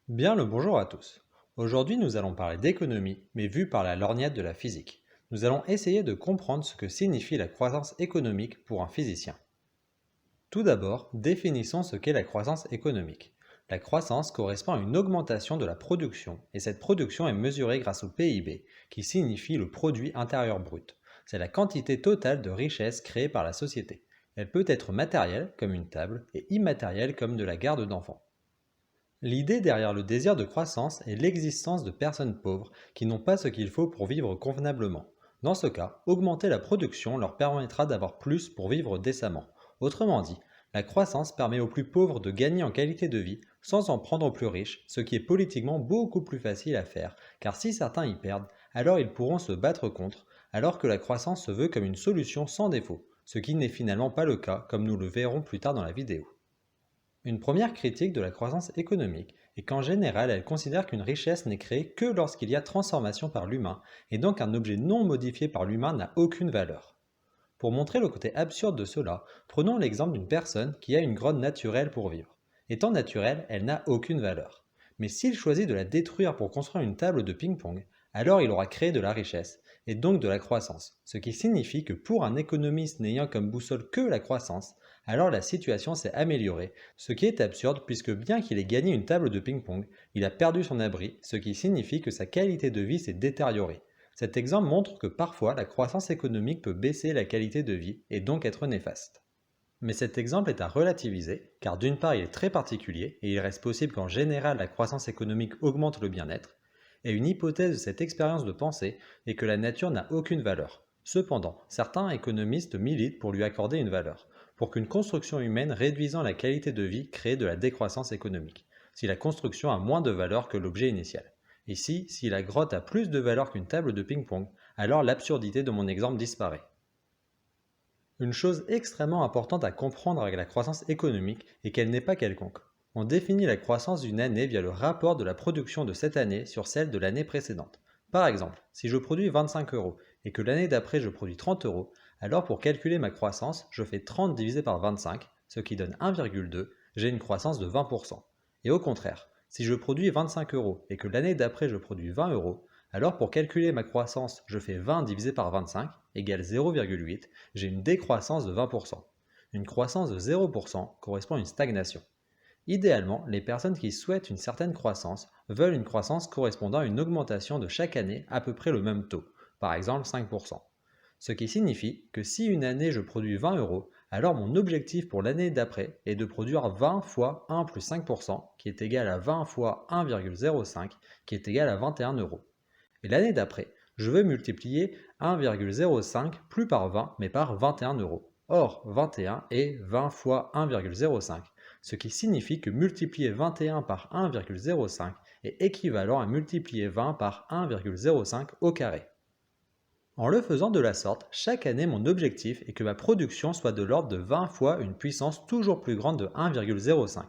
Bien le bonjour à tous. Aujourd'hui, nous allons parler d'économie, mais vue par la lorgnette de la physique. Nous allons essayer de comprendre ce que signifie la croissance économique pour un physicien. Tout d'abord, définissons ce qu'est la croissance économique. La croissance correspond à une augmentation de la production, et cette production est mesurée grâce au PIB, qui signifie le produit intérieur brut. C'est la quantité totale de richesse créée par la société. Elle peut être matérielle, comme une table, et immatérielle, comme de la garde d'enfants. L'idée derrière le désir de croissance est l'existence de personnes pauvres qui n'ont pas ce qu'il faut pour vivre convenablement. Dans ce cas, augmenter la production leur permettra d'avoir plus pour vivre décemment. Autrement dit, la croissance permet aux plus pauvres de gagner en qualité de vie sans en prendre aux plus riches, ce qui est politiquement beaucoup plus facile à faire, car si certains y perdent, alors ils pourront se battre contre, alors que la croissance se veut comme une solution sans défaut, ce qui n'est finalement pas le cas, comme nous le verrons plus tard dans la vidéo. Une première critique de la croissance économique est qu'en général elle considère qu'une richesse n'est créée que lorsqu'il y a transformation par l'humain, et donc un objet non modifié par l'humain n'a aucune valeur. Pour montrer le côté absurde de cela, prenons l'exemple d'une personne qui a une grotte naturelle pour vivre. Étant naturelle, elle n'a aucune valeur. Mais s'il choisit de la détruire pour construire une table de ping-pong, alors il aura créé de la richesse, et donc de la croissance, ce qui signifie que pour un économiste n'ayant comme boussole que la croissance, alors la situation s'est améliorée, ce qui est absurde puisque bien qu'il ait gagné une table de ping-pong, il a perdu son abri, ce qui signifie que sa qualité de vie s'est détériorée. Cet exemple montre que parfois la croissance économique peut baisser la qualité de vie et donc être néfaste. Mais cet exemple est à relativiser, car d'une part il est très particulier et il reste possible qu'en général la croissance économique augmente le bien-être, et une hypothèse de cette expérience de pensée est que la nature n'a aucune valeur. Cependant, certains économistes militent pour lui accorder une valeur, pour qu'une construction humaine réduisant la qualité de vie crée de la décroissance économique, si la construction a moins de valeur que l'objet initial. Ici, si la grotte a plus de valeur qu'une table de ping-pong, alors l'absurdité de mon exemple disparaît. Une chose extrêmement importante à comprendre avec la croissance économique est qu'elle n'est pas quelconque. On définit la croissance d'une année via le rapport de la production de cette année sur celle de l'année précédente. Par exemple, si je produis 25 euros et que l'année d'après je produis 30 euros, alors pour calculer ma croissance, je fais 30 divisé par 25, ce qui donne 1,2, j'ai une croissance de 20%. Et au contraire, si je produis 25 euros et que l'année d'après je produis 20 euros, alors pour calculer ma croissance, je fais 20 divisé par 25 égale 0,8, j'ai une décroissance de 20%. Une croissance de 0% correspond à une stagnation. Idéalement, les personnes qui souhaitent une certaine croissance veulent une croissance correspondant à une augmentation de chaque année à peu près le même taux, par exemple 5%. Ce qui signifie que si une année je produis 20 euros, alors mon objectif pour l'année d'après est de produire 20 fois 1 plus 5%, qui est égal à 20 fois 1,05, qui est égal à 21 euros. Et l'année d'après, je veux multiplier 1,05 plus par 20 mais par 21 euros. Or, 21 est 20 fois 1,05, ce qui signifie que multiplier 21 par 1,05 est équivalent à multiplier 20 par 1,05 au carré. En le faisant de la sorte, chaque année mon objectif est que ma production soit de l'ordre de 20 fois une puissance toujours plus grande de 1,05.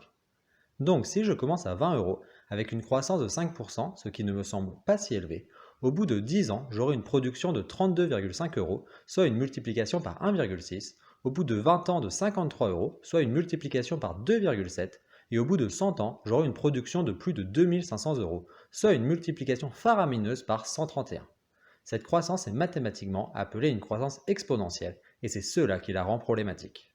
Donc si je commence à 20 euros avec une croissance de 5%, ce qui ne me semble pas si élevé, au bout de 10 ans, j'aurai une production de 32,5 euros, soit une multiplication par 1,6, au bout de 20 ans de 53 euros, soit une multiplication par 2,7, et au bout de 100 ans, j'aurai une production de plus de 2500 euros, soit une multiplication faramineuse par 131. Cette croissance est mathématiquement appelée une croissance exponentielle, et c'est cela qui la rend problématique.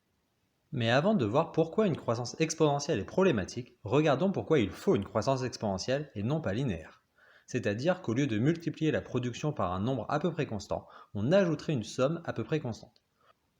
Mais avant de voir pourquoi une croissance exponentielle est problématique, regardons pourquoi il faut une croissance exponentielle et non pas linéaire. C'est-à-dire qu'au lieu de multiplier la production par un nombre à peu près constant, on ajouterait une somme à peu près constante.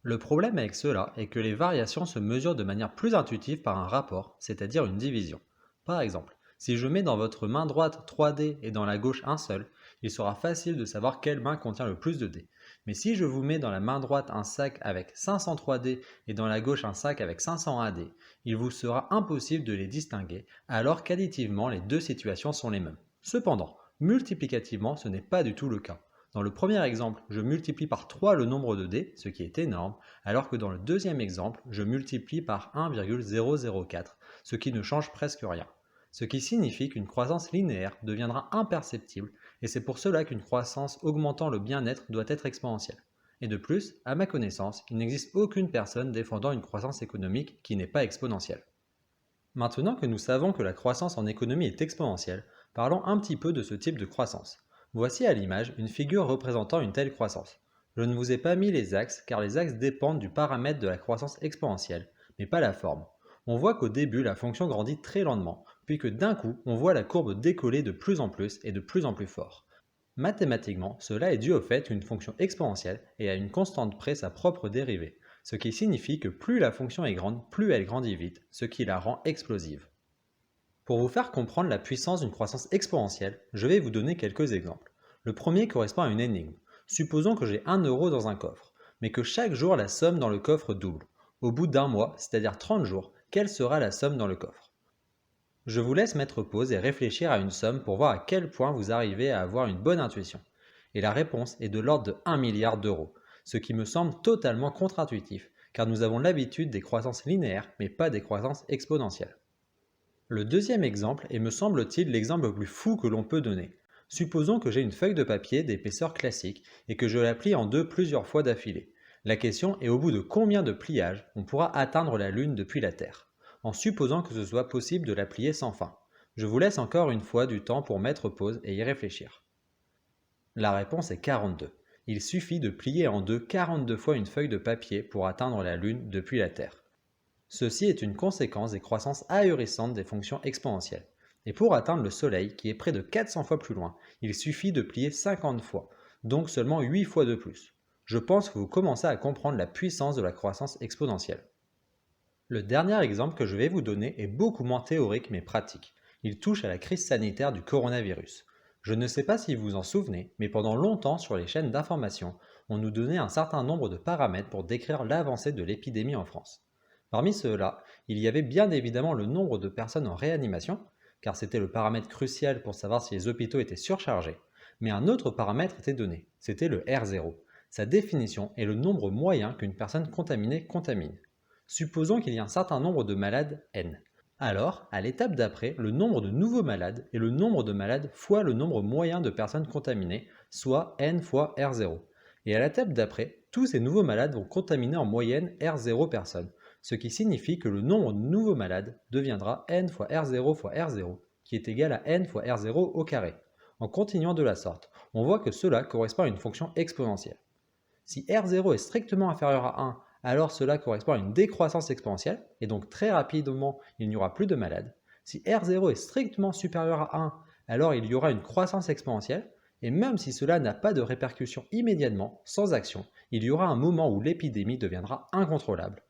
Le problème avec cela est que les variations se mesurent de manière plus intuitive par un rapport, c'est-à-dire une division. Par exemple, si je mets dans votre main droite 3 dés et dans la gauche un seul, il sera facile de savoir quelle main contient le plus de dés. Mais si je vous mets dans la main droite un sac avec 503 dés et dans la gauche un sac avec 501 dés, il vous sera impossible de les distinguer, alors qu'additivement les deux situations sont les mêmes. Cependant, multiplicativement, ce n'est pas du tout le cas. Dans le premier exemple, je multiplie par 3 le nombre de dés, ce qui est énorme, alors que dans le deuxième exemple, je multiplie par 1,004, ce qui ne change presque rien. Ce qui signifie qu'une croissance linéaire deviendra imperceptible, et c'est pour cela qu'une croissance augmentant le bien-être doit être exponentielle. Et de plus, à ma connaissance, il n'existe aucune personne défendant une croissance économique qui n'est pas exponentielle. Maintenant que nous savons que la croissance en économie est exponentielle, parlons un petit peu de ce type de croissance. Voici à l'image une figure représentant une telle croissance. Je ne vous ai pas mis les axes car les axes dépendent du paramètre de la croissance exponentielle, mais pas la forme. On voit qu'au début la fonction grandit très lentement, puis que d'un coup on voit la courbe décoller de plus en plus et de plus en plus fort. Mathématiquement, cela est dû au fait qu'une fonction exponentielle est à une constante près sa propre dérivée, ce qui signifie que plus la fonction est grande, plus elle grandit vite, ce qui la rend explosive. Pour vous faire comprendre la puissance d'une croissance exponentielle, je vais vous donner quelques exemples. Le premier correspond à une énigme. Supposons que j'ai 1 € dans un coffre, mais que chaque jour la somme dans le coffre double. Au bout d'un mois, c'est-à-dire 30 jours, quelle sera la somme dans le coffre? Je vous laisse mettre pause et réfléchir à une somme pour voir à quel point vous arrivez à avoir une bonne intuition. Et la réponse est de l'ordre de 1 milliard d'euros, ce qui me semble totalement contre-intuitif, car nous avons l'habitude des croissances linéaires, mais pas des croissances exponentielles. Le deuxième exemple est me semble-t-il l'exemple le plus fou que l'on peut donner. Supposons que j'ai une feuille de papier d'épaisseur classique et que je la plie en deux plusieurs fois d'affilée. La question est au bout de combien de pliages on pourra atteindre la Lune depuis la Terre, en supposant que ce soit possible de la plier sans fin. Je vous laisse encore une fois du temps pour mettre pause et y réfléchir. La réponse est 42. Il suffit de plier en deux 42 fois une feuille de papier pour atteindre la Lune depuis la Terre. Ceci est une conséquence des croissances ahurissantes des fonctions exponentielles. Et pour atteindre le Soleil, qui est près de 400 fois plus loin, il suffit de plier 50 fois, donc seulement 8 fois de plus. Je pense que vous commencez à comprendre la puissance de la croissance exponentielle. Le dernier exemple que je vais vous donner est beaucoup moins théorique mais pratique. Il touche à la crise sanitaire du coronavirus. Je ne sais pas si vous vous en souvenez, mais pendant longtemps sur les chaînes d'information, on nous donnait un certain nombre de paramètres pour décrire l'avancée de l'épidémie en France. Parmi ceux-là, il y avait bien évidemment le nombre de personnes en réanimation, car c'était le paramètre crucial pour savoir si les hôpitaux étaient surchargés, mais un autre paramètre était donné, c'était le R0. Sa définition est le nombre moyen qu'une personne contaminée contamine. Supposons qu'il y a un certain nombre de malades N. Alors, à l'étape d'après, le nombre de nouveaux malades est le nombre de malades fois le nombre moyen de personnes contaminées, soit N fois R0. Et à l'étape d'après, tous ces nouveaux malades vont contaminer en moyenne R0 personnes, ce qui signifie que le nombre de nouveaux malades deviendra n fois R0 fois R0, qui est égal à n fois R0 au carré. En continuant de la sorte, on voit que cela correspond à une fonction exponentielle. Si R0 est strictement inférieur à 1, alors cela correspond à une décroissance exponentielle, et donc très rapidement il n'y aura plus de malades. Si R0 est strictement supérieur à 1, alors il y aura une croissance exponentielle, et même si cela n'a pas de répercussion immédiatement, sans action, il y aura un moment où l'épidémie deviendra incontrôlable.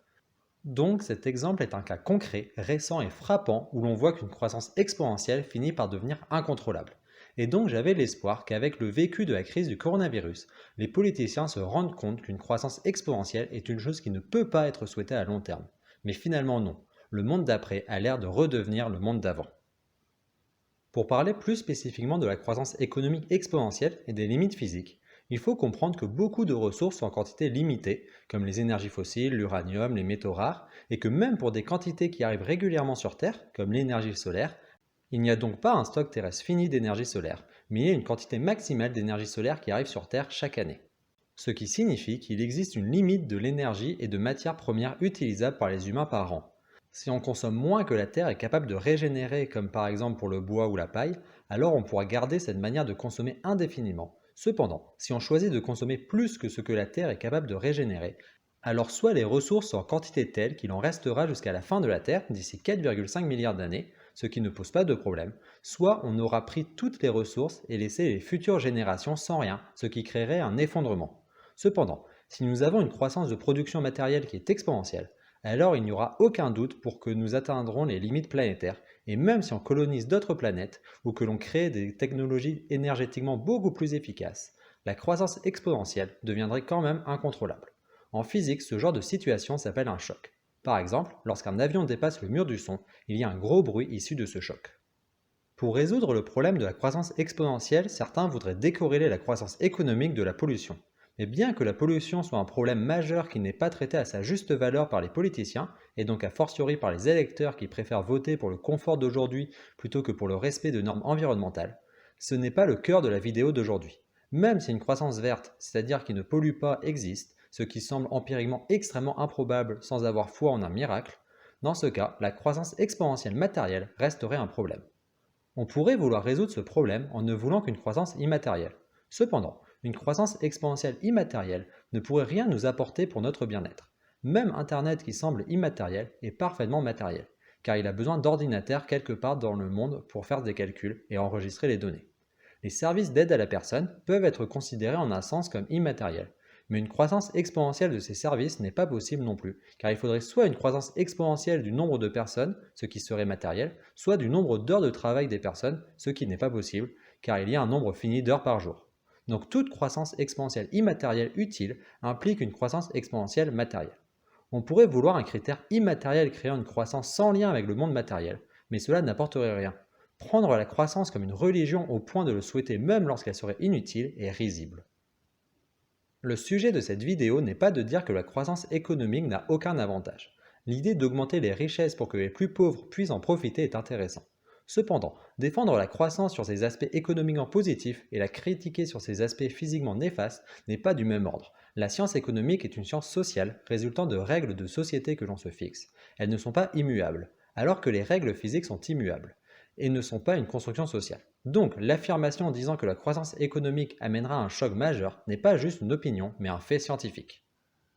Donc cet exemple est un cas concret, récent et frappant où l'on voit qu'une croissance exponentielle finit par devenir incontrôlable. Et donc j'avais l'espoir qu'avec le vécu de la crise du coronavirus, les politiciens se rendent compte qu'une croissance exponentielle est une chose qui ne peut pas être souhaitée à long terme. Mais finalement non, le monde d'après a l'air de redevenir le monde d'avant. Pour parler plus spécifiquement de la croissance économique exponentielle et des limites physiques, il faut comprendre que beaucoup de ressources sont en quantité limitée, comme les énergies fossiles, l'uranium, les métaux rares, et que même pour des quantités qui arrivent régulièrement sur Terre, comme l'énergie solaire, il n'y a donc pas un stock terrestre fini d'énergie solaire, mais il y a une quantité maximale d'énergie solaire qui arrive sur Terre chaque année. Ce qui signifie qu'il existe une limite de l'énergie et de matières premières utilisables par les humains par an. Si on consomme moins que la Terre est capable de régénérer, comme par exemple pour le bois ou la paille, alors on pourra garder cette manière de consommer indéfiniment. Cependant, si on choisit de consommer plus que ce que la Terre est capable de régénérer, alors soit les ressources sont en quantité telle qu'il en restera jusqu'à la fin de la Terre, d'ici 4,5 milliards d'années, ce qui ne pose pas de problème, soit on aura pris toutes les ressources et laissé les futures générations sans rien, ce qui créerait un effondrement. Cependant, si nous avons une croissance de production matérielle qui est exponentielle, alors il n'y aura aucun doute pour que nous atteindrons les limites planétaires, et même si on colonise d'autres planètes ou que l'on crée des technologies énergétiquement beaucoup plus efficaces, la croissance exponentielle deviendrait quand même incontrôlable. En physique, ce genre de situation s'appelle un choc. Par exemple, lorsqu'un avion dépasse le mur du son, il y a un gros bruit issu de ce choc. Pour résoudre le problème de la croissance exponentielle, certains voudraient décorréler la croissance économique de la pollution. Mais bien que la pollution soit un problème majeur qui n'est pas traité à sa juste valeur par les politiciens, et donc a fortiori par les électeurs qui préfèrent voter pour le confort d'aujourd'hui plutôt que pour le respect de normes environnementales, ce n'est pas le cœur de la vidéo d'aujourd'hui. Même si une croissance verte, c'est-à-dire qui ne pollue pas, existe, ce qui semble empiriquement extrêmement improbable sans avoir foi en un miracle, Dans ce cas, la croissance exponentielle matérielle resterait un problème. On pourrait vouloir résoudre ce problème en ne voulant qu'une croissance immatérielle. Cependant, une croissance exponentielle immatérielle ne pourrait rien nous apporter pour notre bien-être. Même Internet qui semble immatériel est parfaitement matériel, car il a besoin d'ordinateurs quelque part dans le monde pour faire des calculs et enregistrer les données. Les services d'aide à la personne peuvent être considérés en un sens comme immatériels, mais une croissance exponentielle de ces services n'est pas possible non plus, car il faudrait soit une croissance exponentielle du nombre de personnes, ce qui serait matériel, soit du nombre d'heures de travail des personnes, ce qui n'est pas possible, car il y a un nombre fini d'heures par jour. Donc toute croissance exponentielle immatérielle utile implique une croissance exponentielle matérielle. On pourrait vouloir un critère immatériel créant une croissance sans lien avec le monde matériel, mais cela n'apporterait rien. Prendre la croissance comme une religion au point de le souhaiter même lorsqu'elle serait inutile est risible. Le sujet de cette vidéo n'est pas de dire que la croissance économique n'a aucun avantage. L'idée d'augmenter les richesses pour que les plus pauvres puissent en profiter est intéressant. Cependant, défendre la croissance sur ses aspects économiquement positifs et la critiquer sur ses aspects physiquement néfastes n'est pas du même ordre. La science économique est une science sociale résultant de règles de société que l'on se fixe. Elles ne sont pas immuables, alors que les règles physiques sont immuables et ne sont pas une construction sociale. Donc, l'affirmation disant que la croissance économique amènera un choc majeur n'est pas juste une opinion, mais un fait scientifique.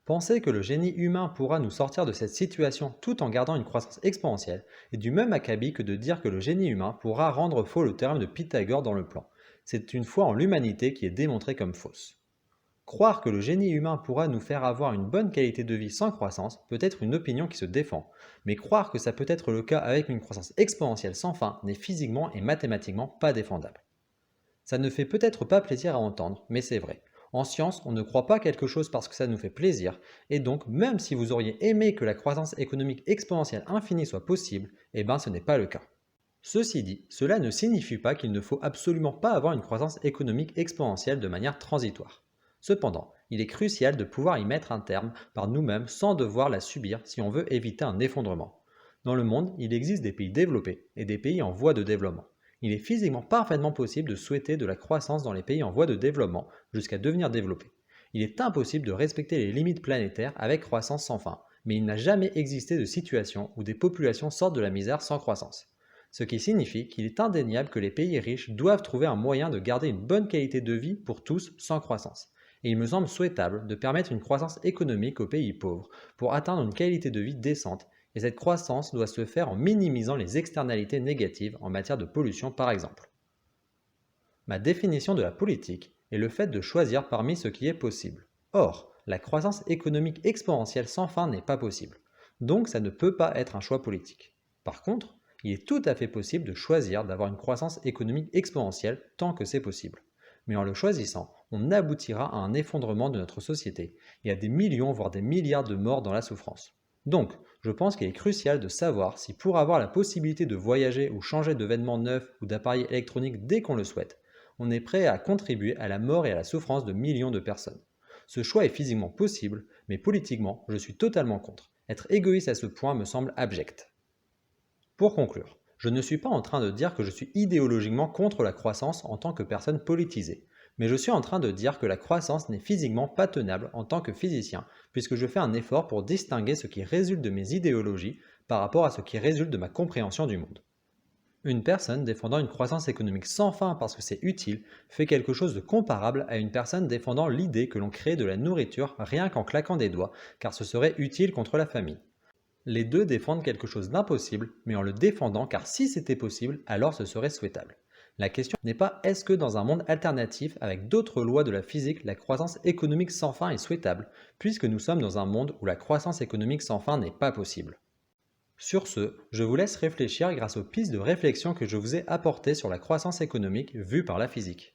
Penser que le génie humain pourra nous sortir de cette situation tout en gardant une croissance exponentielle est du même acabit que de dire que le génie humain pourra rendre faux le théorème de Pythagore dans le plan. C'est une foi en l'humanité qui est démontrée comme fausse. Croire que le génie humain pourra nous faire avoir une bonne qualité de vie sans croissance peut être une opinion qui se défend, mais croire que ça peut être le cas avec une croissance exponentielle sans fin n'est physiquement et mathématiquement pas défendable. Ça ne fait peut-être pas plaisir à entendre, mais c'est vrai. En science, on ne croit pas quelque chose parce que ça nous fait plaisir, et donc même si vous auriez aimé que la croissance économique exponentielle infinie soit possible, eh ben ce n'est pas le cas. Ceci dit, cela ne signifie pas qu'il ne faut absolument pas avoir une croissance économique exponentielle de manière transitoire. Cependant, il est crucial de pouvoir y mettre un terme par nous-mêmes sans devoir la subir si on veut éviter un effondrement. Dans le monde, il existe des pays développés et des pays en voie de développement. Il est physiquement parfaitement possible de souhaiter de la croissance dans les pays en voie de développement jusqu'à devenir développés. Il est impossible de respecter les limites planétaires avec croissance sans fin, mais il n'a jamais existé de situation où des populations sortent de la misère sans croissance. Ce qui signifie qu'il est indéniable que les pays riches doivent trouver un moyen de garder une bonne qualité de vie pour tous sans croissance. Et il me semble souhaitable de permettre une croissance économique aux pays pauvres pour atteindre une qualité de vie décente, et cette croissance doit se faire en minimisant les externalités négatives en matière de pollution par exemple. Ma définition de la politique est le fait de choisir parmi ce qui est possible. Or, la croissance économique exponentielle sans fin n'est pas possible, donc ça ne peut pas être un choix politique. Par contre, il est tout à fait possible de choisir d'avoir une croissance économique exponentielle tant que c'est possible. Mais en le choisissant, on aboutira à un effondrement de notre société et à des millions voire des milliards de morts dans la souffrance. Donc, je pense qu'il est crucial de savoir si pour avoir la possibilité de voyager ou changer de vêtements neufs ou d'appareils électroniques dès qu'on le souhaite, on est prêt à contribuer à la mort et à la souffrance de millions de personnes. Ce choix est physiquement possible, mais politiquement, je suis totalement contre. Être égoïste à ce point me semble abject. Pour conclure, je ne suis pas en train de dire que je suis idéologiquement contre la croissance en tant que personne politisée, mais je suis en train de dire que la croissance n'est physiquement pas tenable en tant que physicien, puisque je fais un effort pour distinguer ce qui résulte de mes idéologies par rapport à ce qui résulte de ma compréhension du monde. Une personne défendant une croissance économique sans fin parce que c'est utile fait quelque chose de comparable à une personne défendant l'idée que l'on crée de la nourriture rien qu'en claquant des doigts, car ce serait utile contre la famine. Les deux défendent quelque chose d'impossible, mais en le défendant car si c'était possible, alors ce serait souhaitable. La question n'est pas est-ce que dans un monde alternatif avec d'autres lois de la physique, la croissance économique sans fin est souhaitable, puisque nous sommes dans un monde où la croissance économique sans fin n'est pas possible. Sur ce, je vous laisse réfléchir grâce aux pistes de réflexion que je vous ai apportées sur la croissance économique vue par la physique.